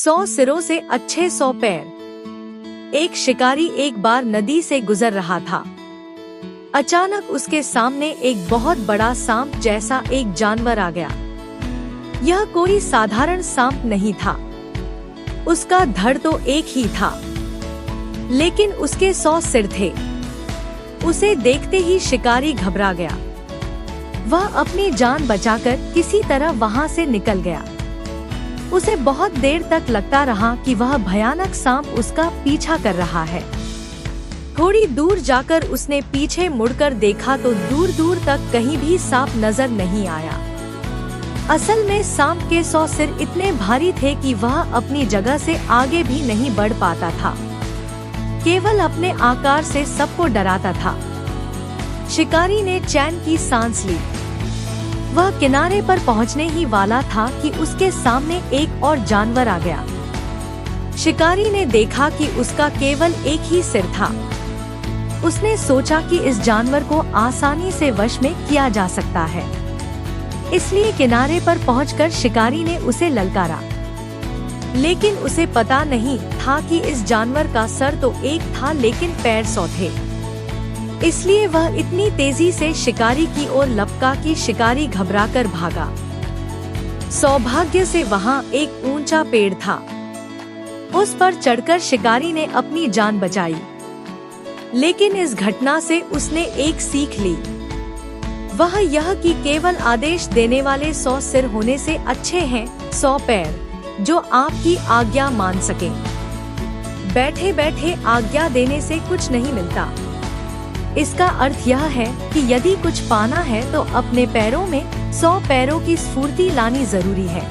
100 सिरों से अच्छे 100 पैर। एक शिकारी एक बार नदी से गुजर रहा था। अचानक उसके सामने एक बहुत बड़ा सांप जैसा एक जानवर आ गया। यह कोई साधारण सांप नहीं था। उसका धड़ तो एक ही था, लेकिन उसके 100 सिर थे। उसे देखते ही शिकारी घबरा गया। वह अपनी जान बचाकर किसी तरह वहां से निकल गया। उसे बहुत देर तक लगता रहा कि वह भयानक सांप उसका पीछा कर रहा है। थोड़ी दूर जाकर उसने पीछे मुड़कर देखा तो दूर दूर तक कहीं भी सांप नजर नहीं आया। असल में सांप के 100 सिर इतने भारी थे कि वह अपनी जगह से आगे भी नहीं बढ़ पाता था, केवल अपने आकार से सबको डराता था। शिकारी ने चैन की सांस ली। वह किनारे पर पहुंचने ही वाला था कि उसके सामने एक और जानवर आ गया। शिकारी ने देखा कि उसका केवल एक ही सिर था। उसने सोचा कि इस जानवर को आसानी से वश में किया जा सकता है, इसलिए किनारे पर पहुंचकर शिकारी ने उसे ललकारा। लेकिन उसे पता नहीं था कि इस जानवर का सर तो एक था लेकिन पैर 100 थे। इसलिए वह इतनी तेजी से शिकारी की ओर लपका कि शिकारी घबराकर भागा। सौभाग्य से वहां एक ऊंचा पेड़ था। उस पर चढ़कर शिकारी ने अपनी जान बचाई। लेकिन इस घटना से उसने एक सीख ली, वह यह कि केवल आदेश देने वाले 100 सिर होने से अच्छे हैं 100 पैर जो आपकी आज्ञा मान सके। बैठे बैठे आज्ञा देने से कुछ नहीं मिलता। इसका अर्थ यह है कि यदि कुछ पाना है तो अपने पैरों में 100 पैरों की स्फूर्ति लानी जरूरी है।